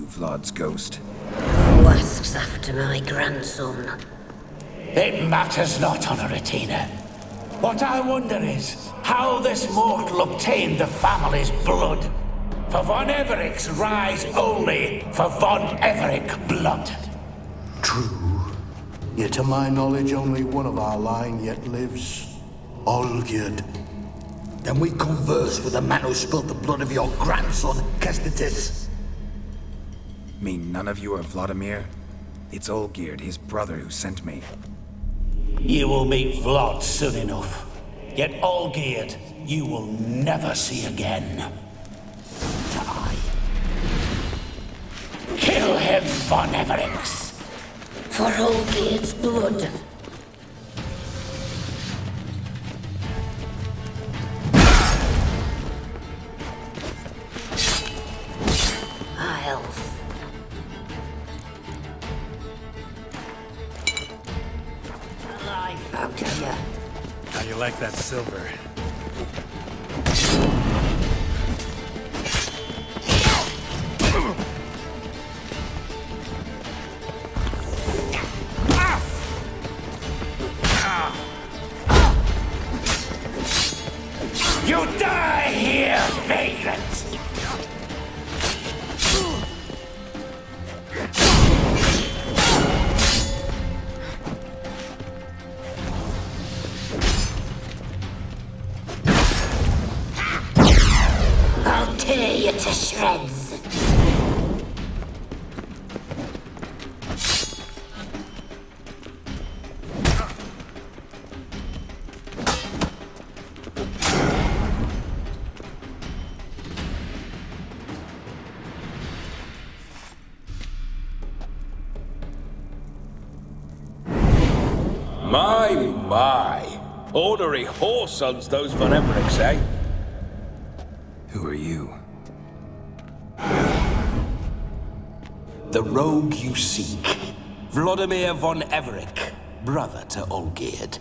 you, Vlod's ghost? Who asks after my grandson? It matters not, Honoratina. What I wonder is how this mortal obtained the family's blood. For Von Everic's rise only for Von Everic blood. True. Yet to my knowledge, only one of our line yet lives. Olgierd. Then we converse with the man who spilled the blood of your grandson, Kestitis. Mean none of you are Vlodimir? It's Olgierd, his brother, who sent me. You will meet Vlod soon enough. Yet Olgierd, you will never see again. Die. Kill him, Von Everix. For Olgierd's blood. Life out of you. How you like that silver? You die here, vagrant! I'll tear you to shreds. My. Ornery whoresons, those Von Evericks, eh? Who are you? The rogue you seek. Vlodimir Von Everic, brother to Olgierd.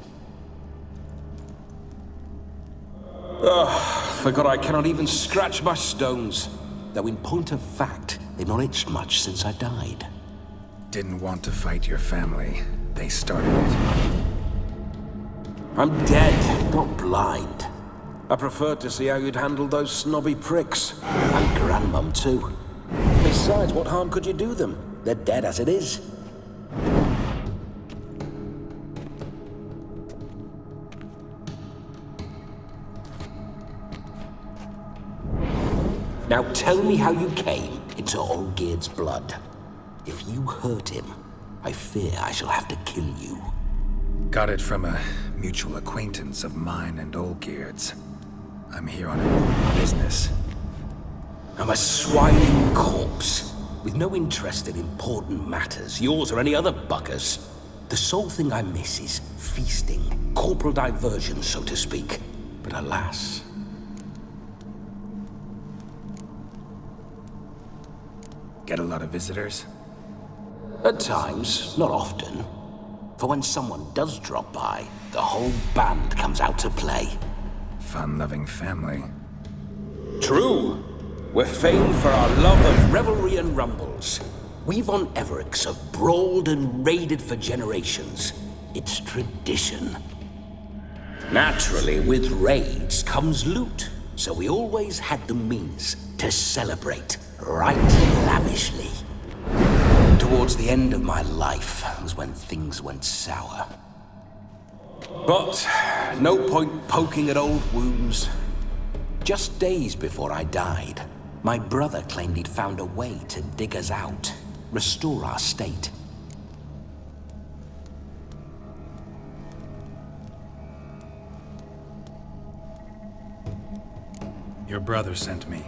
Forgot I cannot even scratch my stones. Though in point of fact, they've not itched much since I died. Didn't want to fight your family. They started it. I'm dead, not blind. I preferred to see how you'd handle those snobby pricks. And Grandmum, too. Besides, what harm could you do them? They're dead as it is. Now tell me how you came into Olgierd's blood. If you hurt him, I fear I shall have to kill you. Got it from a mutual acquaintance of mine and Olgierd's. I'm here on important business. I'm a swining corpse, with no interest in important matters, yours or any other buggers. The sole thing I miss is feasting, corporal diversion, so to speak. But alas... Get a lot of visitors? At times, not often. For when someone does drop by, the whole band comes out to play. Fun-loving family. True. We're famed for our love of revelry and rumbles. We Von Evericks have brawled and raided for generations. It's tradition. Naturally, with raids comes loot, so we always had the means to celebrate right lavishly. Towards the end of my life was when things went sour. But no point poking at old wounds. Just days before I died, my brother claimed he'd found a way to dig us out, restore our state. Your brother sent me.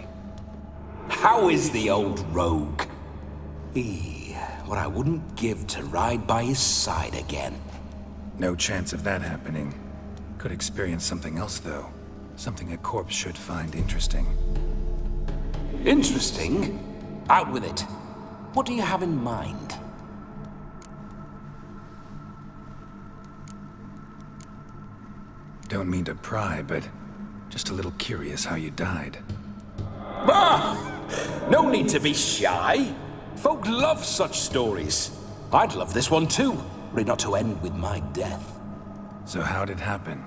How is the old rogue? What I wouldn't give to ride by his side again. No chance of that happening. Could experience something else, though. Something a corpse should find interesting. Interesting? Out with it. What do you have in mind? Don't mean to pry, but just a little curious how you died. Ah! No need to be shy. Folk love such stories. I'd love this one too, were it not to end with my death. So how'd it happen?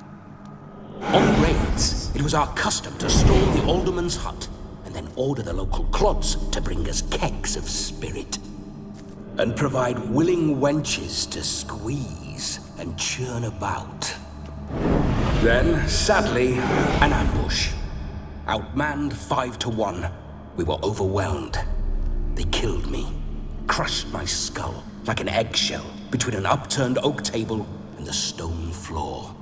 On raids, it was our custom to storm the alderman's hut, and then order the local clods to bring us kegs of spirit. And provide willing wenches to squeeze and churn about. Then, sadly, an ambush. Outmanned 5 to 1, we were overwhelmed. They killed me, crushed my skull like an eggshell between an upturned oak table and the stone floor.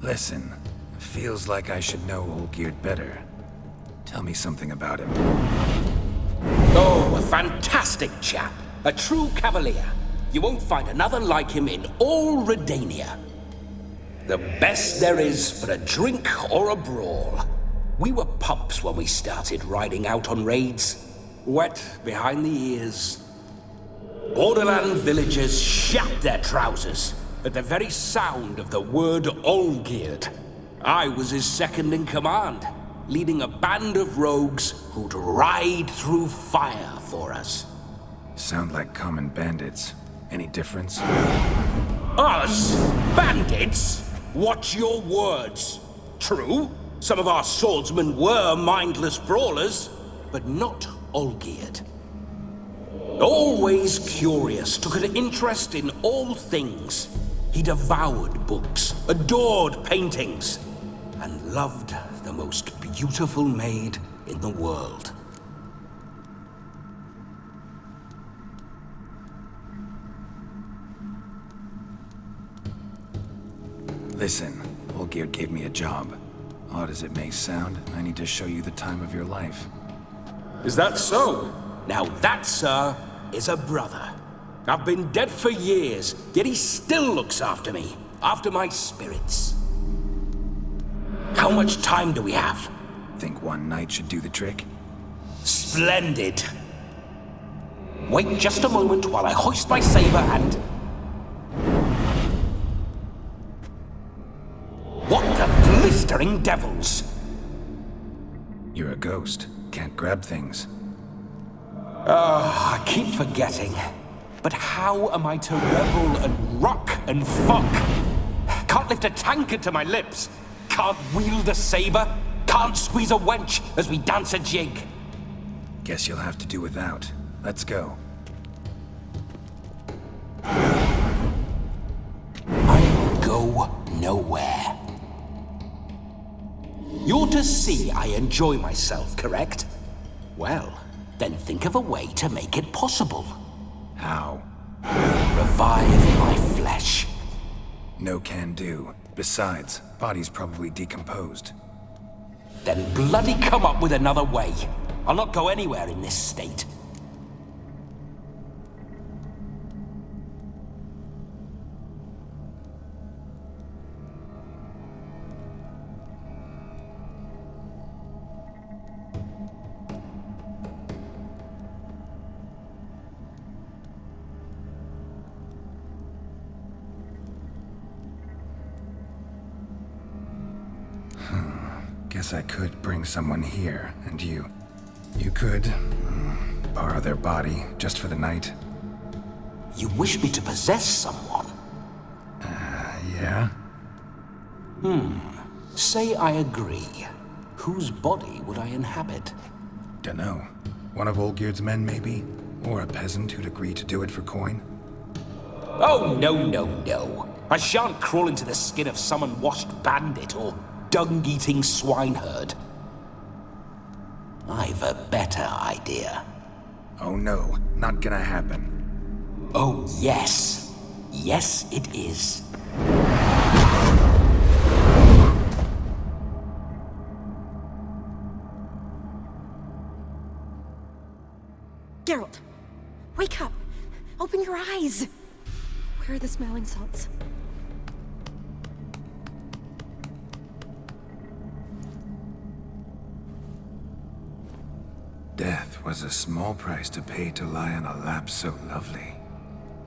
Listen, feels like I should know Olgierd better. Tell me something about him. Oh, a fantastic chap. A true cavalier. You won't find another like him in all Redania. The best there is for a drink or a brawl. We were pups when we started riding out on raids. Wet behind the ears. Borderland villagers shat their trousers at the very sound of the word Olgierd. I was his second in command, leading a band of rogues who'd ride through fire for us. Sound like common bandits. Any difference? Us? Bandits? Watch your words. True, some of our swordsmen were mindless brawlers, but not Olgierd. Always curious, took an interest in all things. He devoured books, adored paintings, and loved the most beautiful maid in the world. Listen, Olgierd gave me a job. Odd as it may sound, I need to show you the time of your life. Is that so? Now that, sir, is a brother. I've been dead for years, yet he still looks after me, after my spirits. How much time do we have? Think one night should do the trick? Splendid. Wait just a moment while I hoist my saber and... What the blistering devils? You're a ghost. Can't grab things. I keep forgetting. But how am I to revel and rock and fuck? Can't lift a tankard to my lips. Can't wield a saber. Can't squeeze a wench as we dance a jig. Guess you'll have to do without. Let's go. I'll go nowhere. You're to see I enjoy myself, correct? Well, then think of a way to make it possible. How? Revive my flesh. No can do. Besides, body's probably decomposed. Then bloody come up with another way. I'll not go anywhere in this state. Guess I could bring someone here, and you could borrow their body just for the night. You wish me to possess someone? Yeah? Say I agree. Whose body would I inhabit? Dunno. One of Olgierd's men, maybe? Or a peasant who'd agree to do it for coin? Oh, no, no, no. I shan't crawl into the skin of some unwashed bandit or dung-eating swineherd. I've a better idea. Oh no, not gonna happen. Oh, yes. Yes, it is. Geralt, wake up! Open your eyes! Where are the smelling salts? Death 'Twas a small price to pay to lie on a lap so lovely,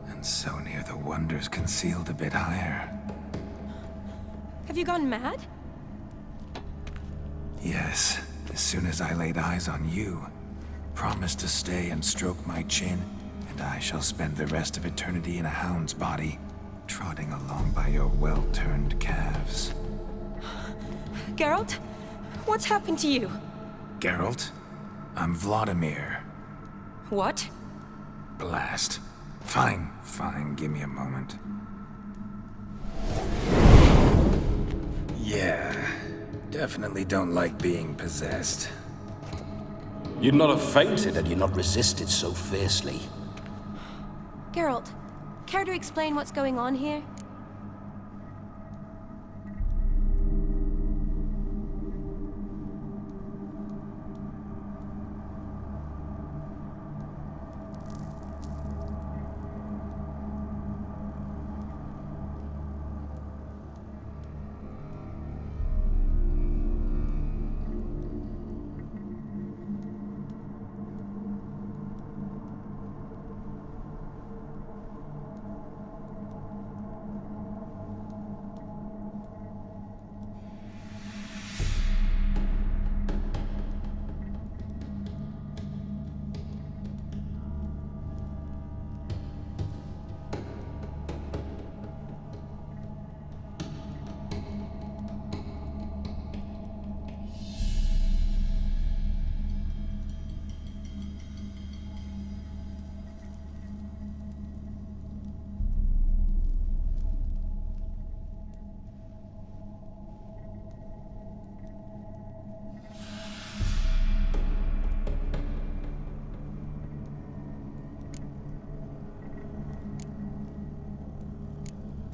and so near the wonders concealed a bit higher. Have you gone mad? Yes, as soon as I laid eyes on you, promise to stay and stroke my chin, and I shall spend the rest of eternity in a hound's body, trotting along by your well-turned calves. Geralt? What's happened to you? Geralt, I'm Vlodimir. What? Blast. Fine, give me a moment. Yeah, definitely don't like being possessed. You'd not have fainted had you not resisted so fiercely. Geralt, care to explain what's going on here?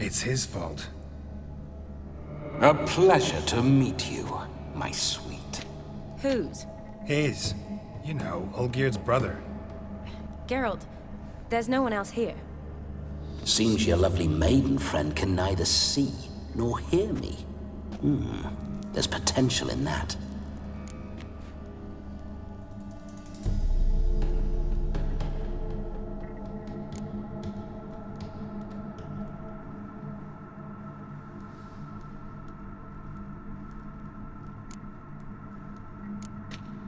It's his fault. A pleasure to meet you, my sweet. Whose? His. You know, Olgierd's brother. Geralt, there's no one else here. Seems your lovely maiden friend can neither see nor hear me. There's potential in that.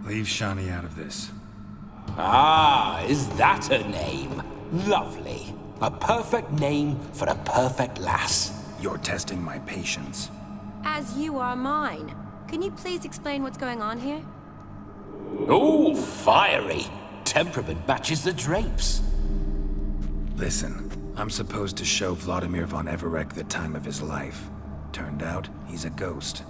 Leave Shani out of this. Ah, is that her name? Lovely. A perfect name for a perfect lass. You're testing my patience. As you are mine. Can you please explain what's going on here? Oh, fiery. Temperament matches the drapes. Listen, I'm supposed to show Vlodimir von Everec the time of his life. Turned out, he's a ghost.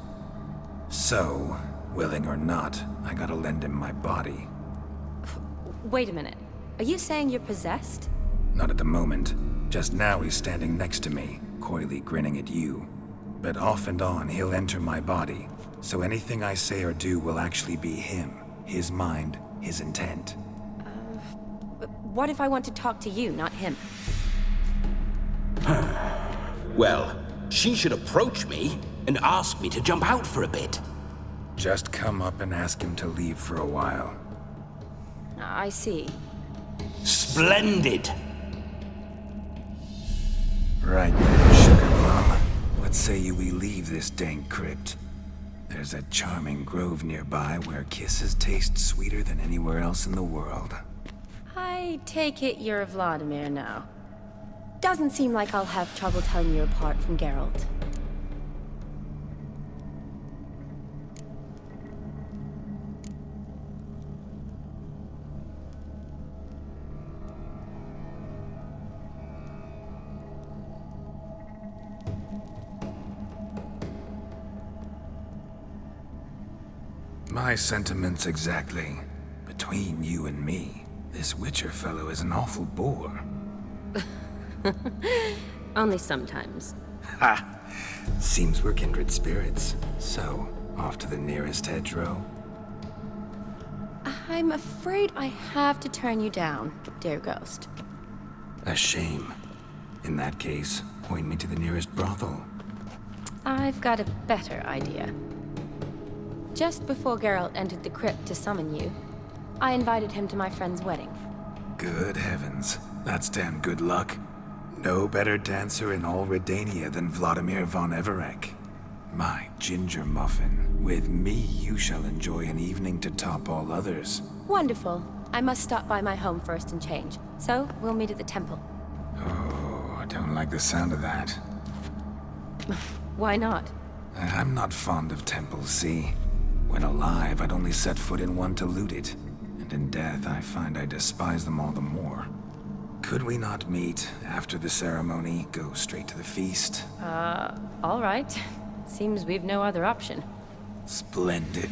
So, willing or not, I gotta lend him my body. Wait a minute. Are you saying you're possessed? Not at the moment. Just now he's standing next to me, coyly grinning at you. But off and on, he'll enter my body. So anything I say or do will actually be him. His mind, his intent. But what if I want to talk to you, not him? Well, she should approach me and ask me to jump out for a bit. Just come up and ask him to leave for a while. I see. Splendid. Right then, Sugar Plum. What say you we leave this dank crypt? There's a charming grove nearby where kisses taste sweeter than anywhere else in the world. I take it you're Vlodimir now. Doesn't seem like I'll have trouble telling you apart from Geralt. My sentiments exactly. Between you and me, this Witcher fellow is an awful bore. Only sometimes. Ha! Seems we're kindred spirits. So, off to the nearest hedgerow? I'm afraid I have to turn you down, dear ghost. A shame. In that case, point me to the nearest brothel. I've got a better idea. Just before Geralt entered the crypt to summon you, I invited him to my friend's wedding. Good heavens. That's damn good luck. No better dancer in all Redania than Vlodimir von Everec. My ginger muffin. With me, you shall enjoy an evening to top all others. Wonderful. I must stop by my home first and change. So, we'll meet at the temple. Oh, I don't like the sound of that. Why not? I'm not fond of temples, see? When alive, I'd only set foot in one to loot it. And in death, I find I despise them all the more. Could we not meet after the ceremony, go straight to the feast? All right. Seems we've no other option. Splendid.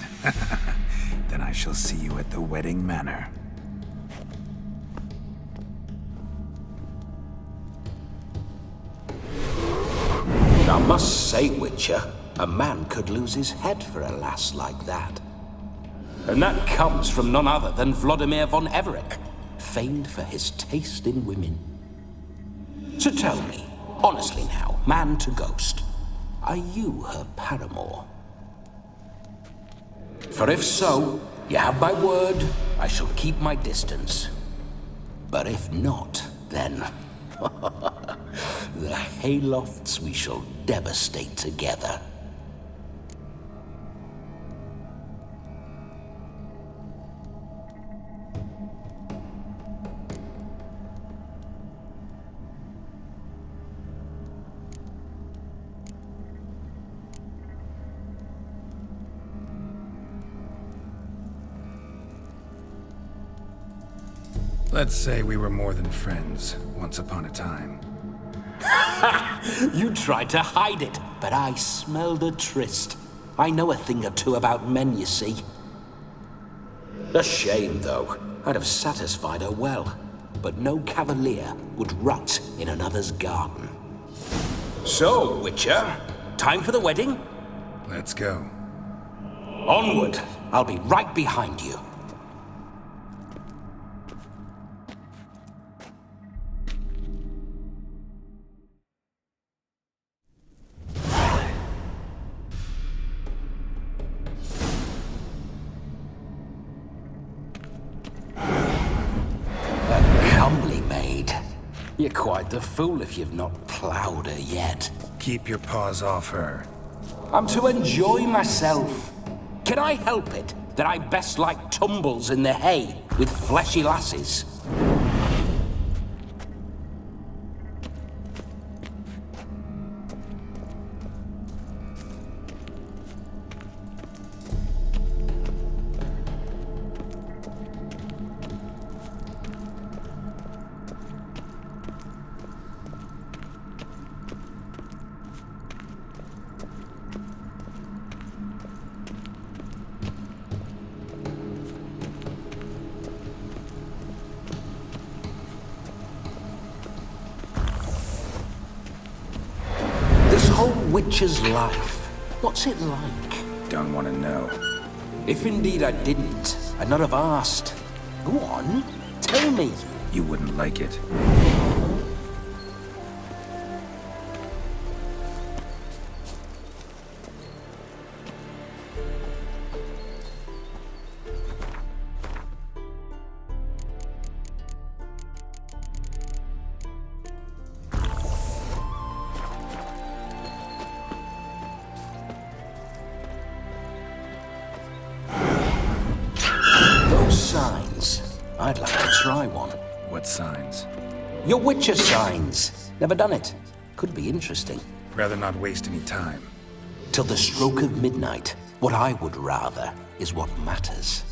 Then I shall see you at the wedding manor. I must say, Witcher, a man could lose his head for a lass like that. And that comes from none other than Vlodimir von Everec, famed for his taste in women. So tell me, honestly now, man to ghost, are you her paramour? For if so, you have my word, I shall keep my distance. But if not, then... the haylofts we shall devastate together. Let's say we were more than friends, once upon a time. You tried to hide it, but I smelled a tryst. I know a thing or two about men, you see. A shame, though. I'd have satisfied her well. But no cavalier would rot in another's garden. So, Witcher, time for the wedding? Let's go. Onward! I'll be right behind you. You're quite the fool if you've not plowed her yet. Keep your paws off her. I'm to enjoy myself. Can I help it that I best like tumbles in the hay with fleshy lasses? Witcher's life. What's it like? Don't want to know. If indeed I didn't, I'd not have asked. Go on, tell me. You wouldn't like it. Signs. I'd like to try one. What signs? Your Witcher signs. Never done it. Could be interesting. Rather not waste any time. Till the stroke of midnight. What I would rather is what matters.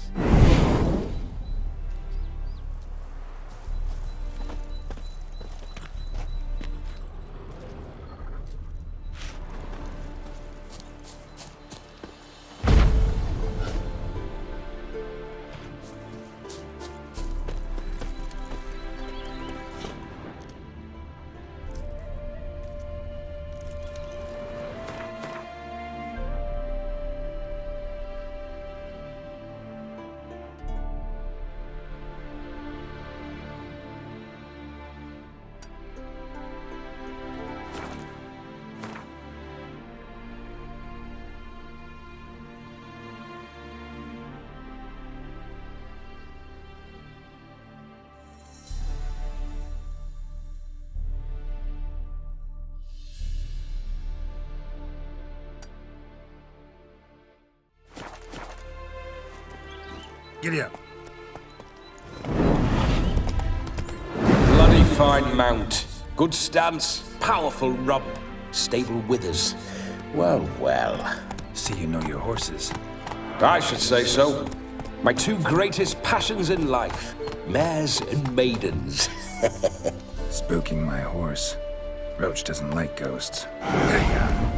Giddy up. Bloody fine mount. Good stance, powerful rump, stable withers. Well, well. See you know your horses. I should say so. My two greatest passions in life. Mares and maidens. Spooking my horse. Roach doesn't like ghosts. Hey-ya.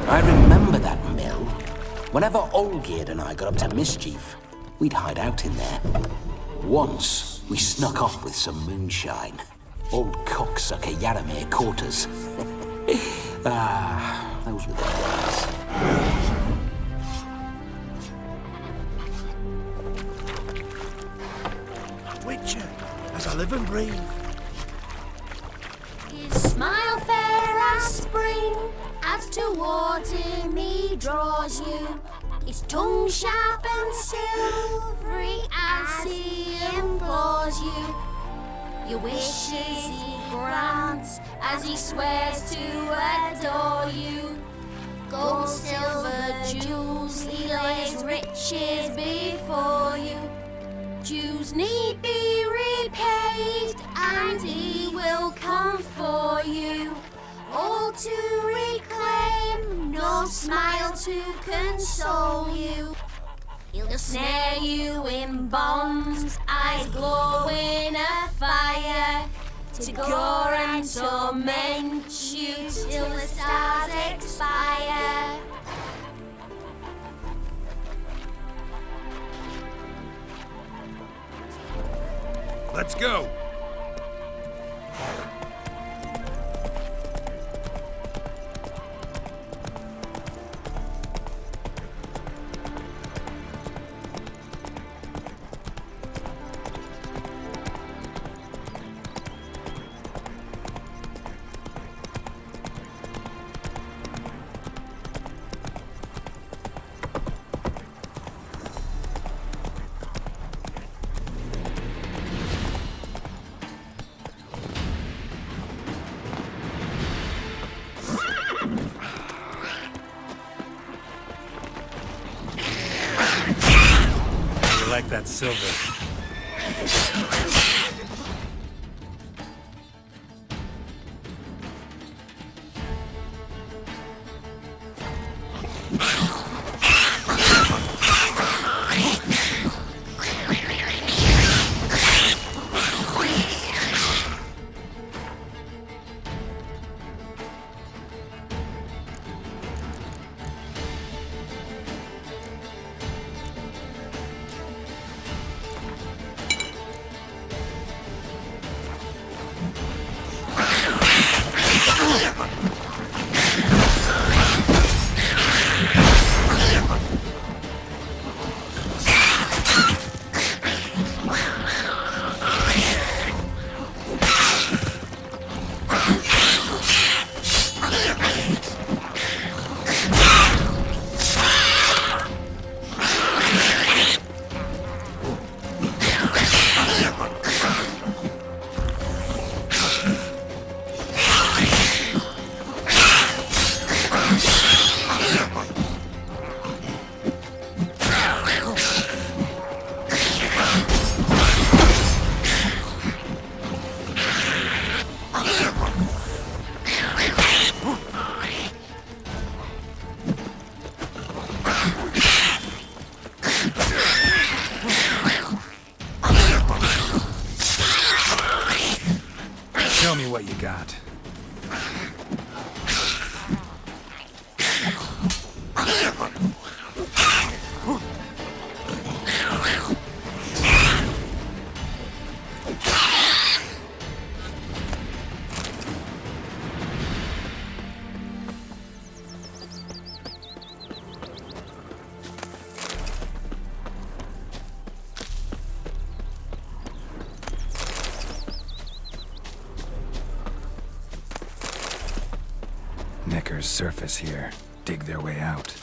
I remember that mill. Whenever Olgierd and I got up to mischief, we'd hide out in there. Once, we snuck off with some moonshine. Old cocksucker Yaramir caught us. Those were the days. Witcher, as I live and breathe. His smile fair as spring, as towards him he draws you. His tongue sharp and silvery as he implores you. Your wishes he grants as he swears to adore you. Gold, silver, jewels, he lays riches before you. Dues need be repaid, and he will come for you. All to reclaim, no smile to console you. He'll snare you in bonds, eyes glowing a fire, to gore and torment you till the stars expire. Let's go! Like that silver. Show me what you got. Neckar's surface here. Dig their way out.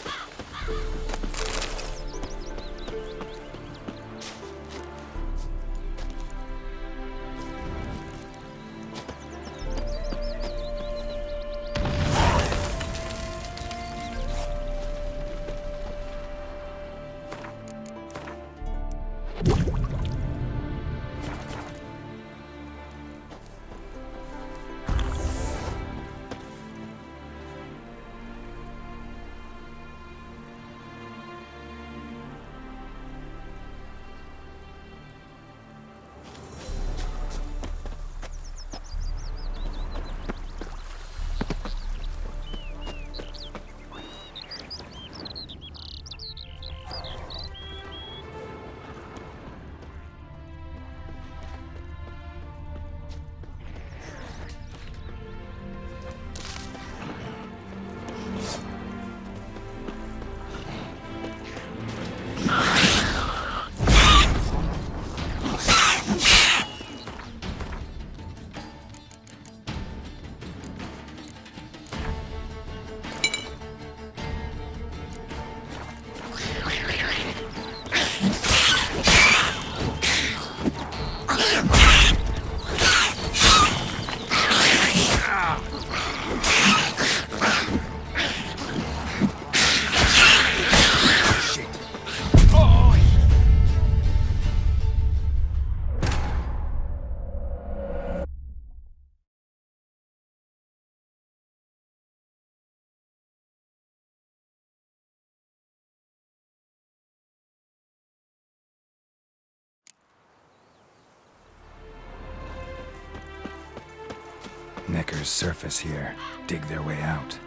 Neckar's surface here. Dig their way out.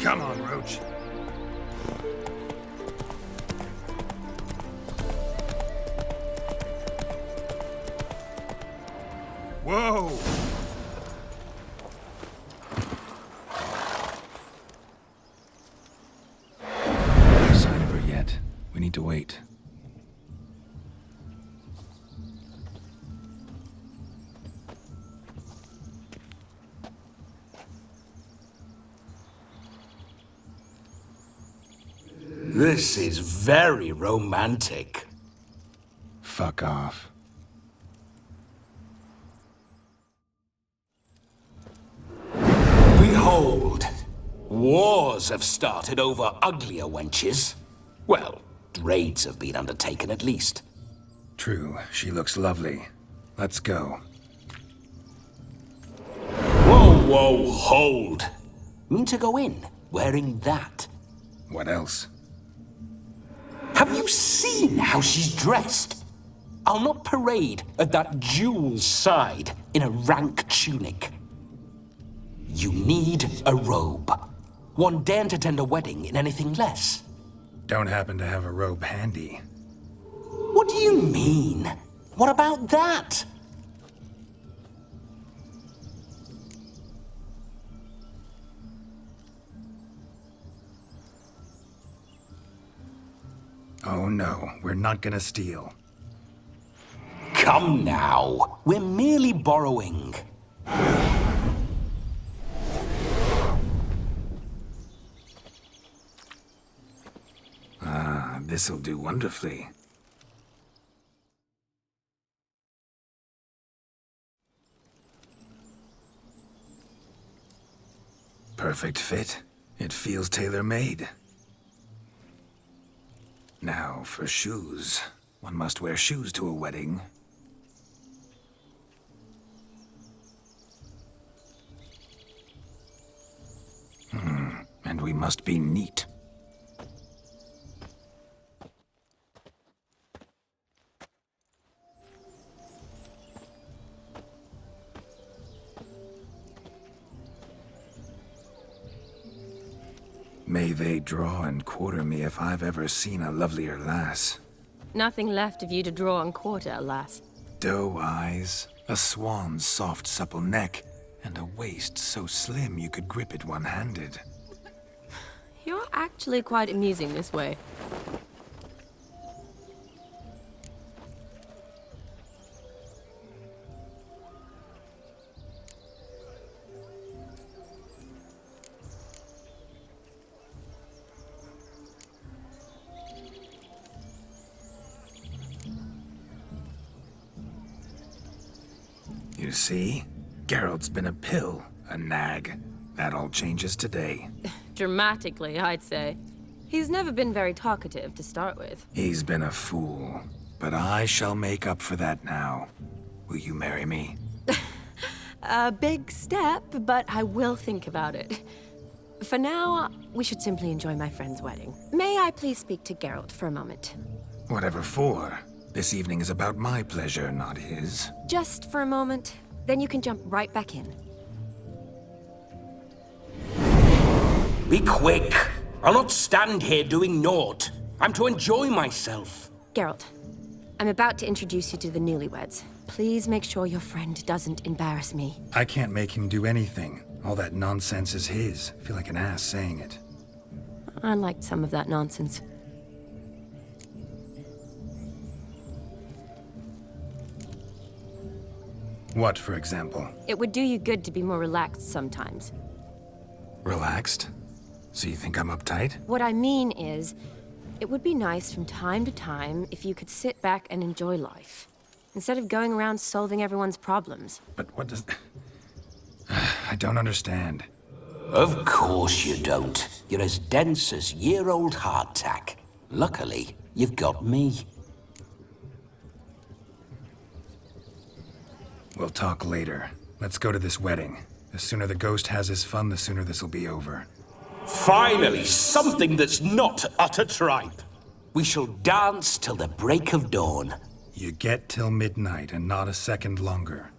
Come on, Roach. Whoa! No sign of her yet. We need to wait. This is very romantic. Fuck off. Behold, wars have started over uglier wenches. Well, raids have been undertaken at least. True, she looks lovely. Let's go. Whoa, hold. Mean to go in wearing that? What else? Have you seen how she's dressed? I'll not parade at that jewel's side in a rank tunic. You need a robe. One daren't attend a wedding in anything less. Don't happen to have a robe handy. What do you mean? What about that? Oh no, we're not gonna steal. Come now, we're merely borrowing. Ah, this'll do wonderfully. Perfect fit. It feels tailor-made. Now, for shoes. One must wear shoes to a wedding. And we must be neat. May they draw and quarter me if I've ever seen a lovelier lass. Nothing left of you to draw and quarter, alas. Doe eyes, a swan's soft supple neck, and a waist so slim you could grip it one-handed. You're actually quite amusing this way. You see? Geralt's been a pill, a nag. That all changes today. Dramatically, I'd say. He's never been very talkative to start with. He's been a fool, but I shall make up for that now. Will you marry me? A big step, but I will think about it. For now, we should simply enjoy my friend's wedding. May I please speak to Geralt for a moment? Whatever for. This evening is about my pleasure, not his. Just for a moment, then you can jump right back in. Be quick! I'll not stand here doing naught. I'm to enjoy myself. Geralt, I'm about to introduce you to the newlyweds. Please make sure your friend doesn't embarrass me. I can't make him do anything. All that nonsense is his. I feel like an ass saying it. I liked some of that nonsense. What, for example? It would do you good to be more relaxed sometimes. Relaxed? So you think I'm uptight? What I mean is, it would be nice from time to time if you could sit back and enjoy life, instead of going around solving everyone's problems. But what does... I don't understand. Of course you don't. You're as dense as year-old hardtack. Luckily, you've got me. We'll talk later. Let's go to this wedding. The sooner the ghost has his fun, the sooner this'll be over. Finally, something that's not utter tripe. We shall dance till the break of dawn. You get till midnight and not a second longer.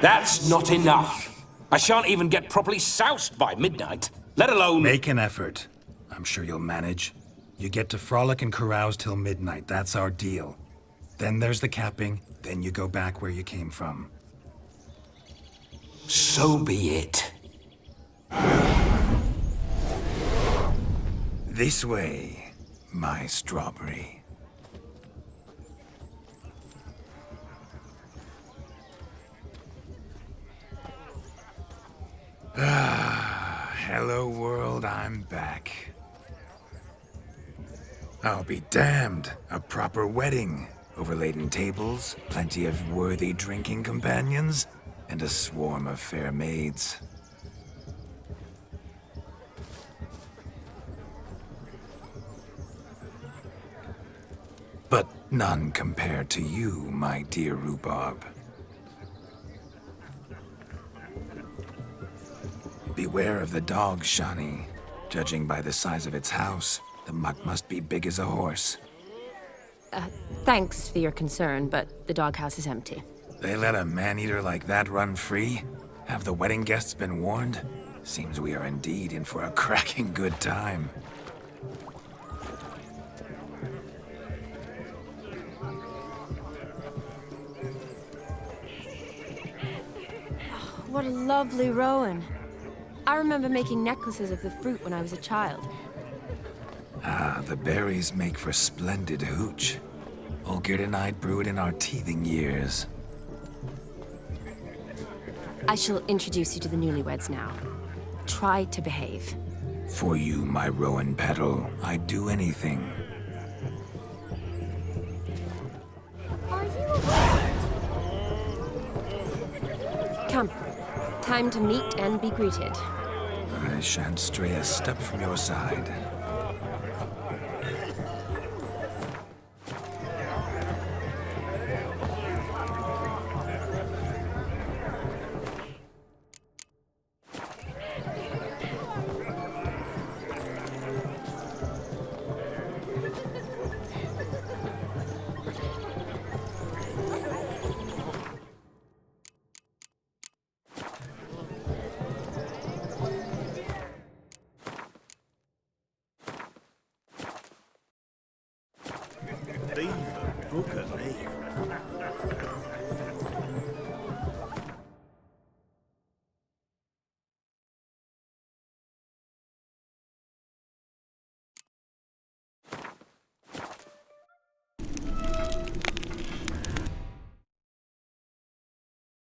That's not enough. I shan't even get properly soused by midnight, let alone... Make an effort. I'm sure you'll manage. You get to frolic and carouse till midnight. That's our deal. Then there's the capping, then you go back where you came from. So be it. This way, my strawberry. Hello world, I'm back. I'll be damned. A proper wedding. Overladen tables, plenty of worthy drinking companions, and a swarm of fair maids. But none compared to you, my dear rhubarb. Beware of the dog, Shani. Judging by the size of its house, the mutt must be big as a horse. Thanks for your concern, but the doghouse is empty. They let a man-eater like that run free? Have the wedding guests been warned? Seems we are indeed in for a cracking good time. What a lovely rowan. I remember making necklaces of the fruit when I was a child. Ah, the berries make for splendid hooch. Olgerd and I brew it in our teething years. I shall introduce you to the newlyweds now. Try to behave. For you, my rowan petal, I'd do anything. Are you a wizard? Come. Time to meet and be greeted. I shan't stray a step from your side.